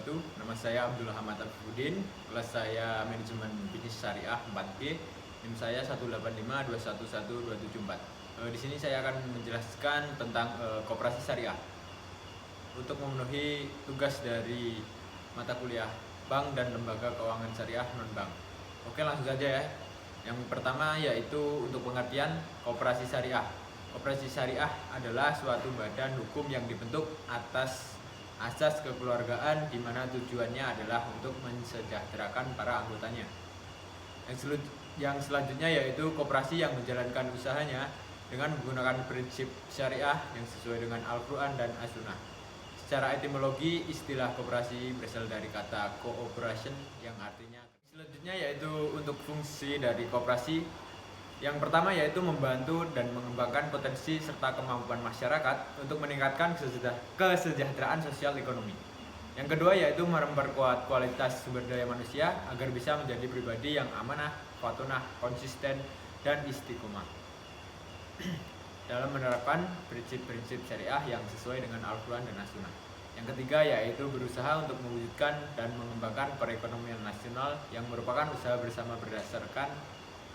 wabarakatuh. Nama saya Abdul Hamad Al-Fudin. Kelas saya Manajemen Bisnis Syariah 4G. NIM saya 185211274. Di sini saya akan menjelaskan tentang koperasi syariah untuk memenuhi tugas dari mata kuliah bank dan lembaga keuangan syariah non-bank. Oke, langsung saja ya. Yang pertama yaitu untuk pengertian koperasi syariah. Koperasi syariah adalah suatu badan hukum yang dibentuk atas asas kekeluargaan di mana tujuannya adalah untuk mensejahterakan para anggotanya. Yang selanjutnya yaitu koperasi yang menjalankan usahanya dengan menggunakan prinsip syariah yang sesuai dengan Al-Quran dan As-Sunnah. Secara etimologi, istilah koperasi berasal dari kata cooperation yang artinya. Selanjutnya yaitu untuk fungsi dari koperasi. Yang pertama yaitu membantu dan mengembangkan potensi serta kemampuan masyarakat untuk meningkatkan kesejahteraan sosial ekonomi. Yang kedua yaitu memperkuat kualitas sumber daya manusia agar bisa menjadi pribadi yang amanah, fatonah, konsisten, dan istiqomah dalam menerapkan prinsip-prinsip syariah yang sesuai dengan Al-Quran dan As-Sunnah. Yang ketiga yaitu berusaha untuk mewujudkan dan mengembangkan perekonomian nasional yang merupakan usaha bersama berdasarkan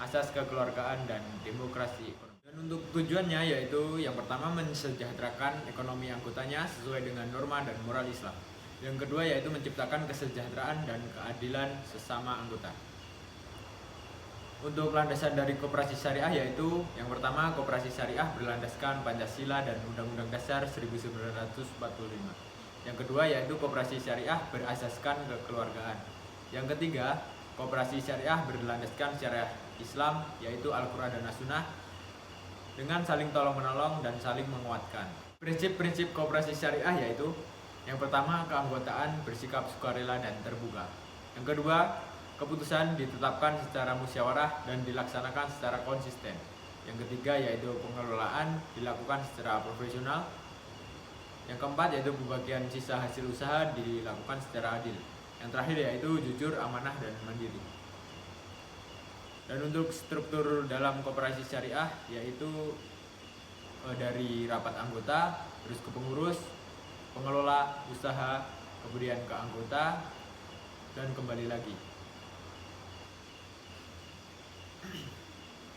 asas kekeluargaan dan demokrasi ekonomi. Dan untuk tujuannya yaitu yang pertama mensejahterakan ekonomi anggotanya sesuai dengan norma dan moral Islam. Yang kedua yaitu menciptakan kesejahteraan dan keadilan sesama anggota. Untuk landasan dari koperasi syariah yaitu yang pertama koperasi syariah berlandaskan Pancasila dan Undang-Undang Dasar 1945. Yang kedua yaitu koperasi syariah berasaskan kekeluargaan. Yang ketiga, koperasi syariah berlandaskan syariah Islam yaitu Al-Quran dan As-Sunnah dengan saling tolong-menolong dan saling menguatkan. Prinsip-prinsip koperasi syariah yaitu yang pertama keanggotaan bersikap sukarela dan terbuka. Yang kedua, keputusan ditetapkan secara musyawarah dan dilaksanakan secara konsisten. Yang ketiga yaitu pengelolaan dilakukan secara profesional. Yang keempat yaitu pembagian sisa hasil usaha dilakukan secara adil. Yang terakhir yaitu jujur, amanah, dan mandiri. Dan untuk struktur dalam koperasi syariah yaitu dari rapat anggota, terus ke pengurus, pengelola usaha, kemudian ke anggota, dan kembali lagi.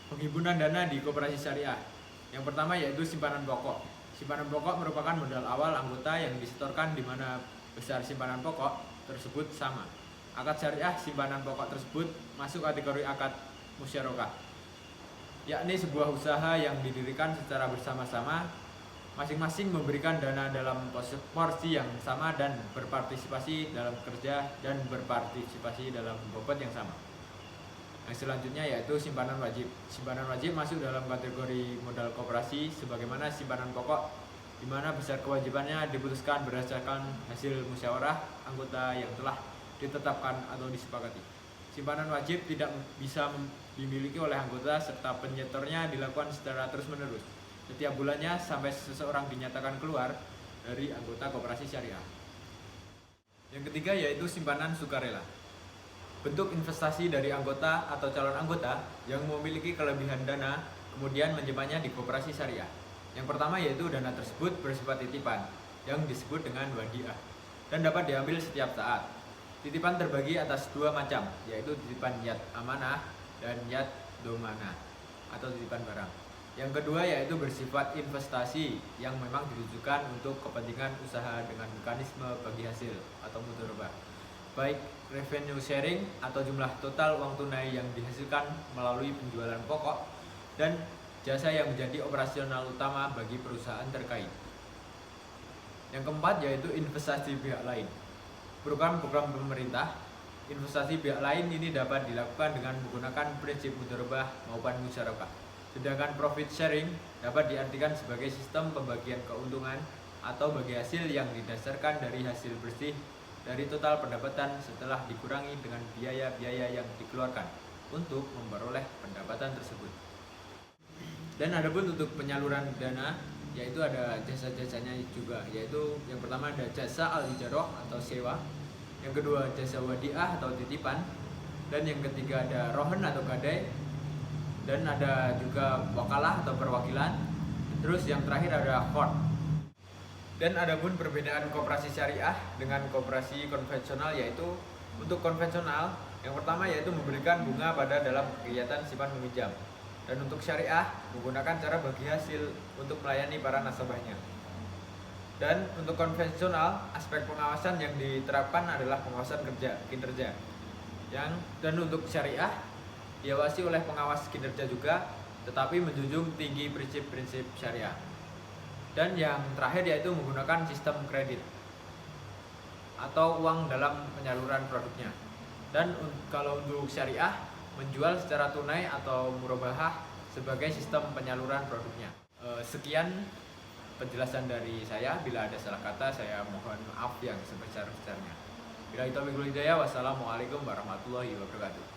Penghimpunan dana di koperasi syariah. Yang pertama yaitu simpanan pokok. Simpanan pokok merupakan modal awal anggota yang disetorkan di mana besar simpanan pokok tersebut sama. Akad syariah simpanan pokok tersebut masuk kategori akad musyarakah, yakni sebuah usaha yang didirikan secara bersama-sama, masing-masing memberikan dana dalam porsi yang sama dan berpartisipasi dalam kerja dan berpartisipasi dalam bobot yang sama. Yang selanjutnya yaitu simpanan wajib. Simpanan wajib masuk dalam kategori modal koperasi sebagaimana simpanan pokok, di mana besar kewajibannya diputuskan berdasarkan hasil musyawarah anggota yang telah ditetapkan atau disepakati. Simpanan wajib tidak bisa dimiliki oleh anggota serta penyetornya dilakukan secara terus-menerus setiap bulannya sampai seseorang dinyatakan keluar dari anggota koperasi syariah. Yang ketiga yaitu simpanan sukarela. Bentuk investasi dari anggota atau calon anggota yang memiliki kelebihan dana kemudian menyimpannya di koperasi syariah. Yang pertama yaitu dana tersebut bersifat titipan yang disebut dengan wadiah dan dapat diambil setiap saat. Titipan terbagi atas dua macam, yaitu titipan yad amanah dan yad domana atau titipan barang. Yang kedua yaitu bersifat investasi yang memang ditujukan untuk kepentingan usaha dengan mekanisme bagi hasil atau mudharabah, baik revenue sharing atau jumlah total uang tunai yang dihasilkan melalui penjualan pokok dan jasa yang menjadi operasional utama bagi perusahaan terkait. Yang keempat yaitu investasi pihak lain. Program-program pemerintah, investasi pihak lain ini dapat dilakukan dengan menggunakan prinsip mudharabah maupun musyarakah. Sedangkan profit sharing dapat diartikan sebagai sistem pembagian keuntungan atau bagi hasil yang didasarkan dari hasil bersih dari total pendapatan setelah dikurangi dengan biaya-biaya yang dikeluarkan untuk memperoleh pendapatan tersebut. Dan adapun untuk penyaluran dana yaitu ada jasa-jasanya juga, yaitu yang pertama ada jasa al-ijarah atau sewa, yang kedua jasa wadiah atau titipan, dan yang ketiga ada rohen atau gadai, dan ada juga wakalah atau perwakilan, terus yang terakhir ada khord. Dan adapun perbedaan koperasi syariah dengan koperasi konvensional, yaitu untuk konvensional yang pertama yaitu memberikan bunga pada dalam kegiatan simpan meminjam, dan untuk syariah menggunakan cara bagi hasil untuk melayani para nasabahnya. Dan untuk konvensional, aspek pengawasan yang diterapkan adalah pengawasan kinerja. Dan untuk syariah diawasi oleh pengawas kinerja juga, tetapi menjunjung tinggi prinsip-prinsip syariah. Dan yang terakhir yaitu menggunakan sistem kredit atau uang dalam penyaluran produknya. Dan kalau untuk syariah menjual secara tunai atau murabahah sebagai sistem penyaluran produknya. Sekian penjelasan dari saya. Bila ada salah kata, saya mohon maaf yang sebesar-besarnya. Bila itu wassalamualaikum warahmatullahi wabarakatuh.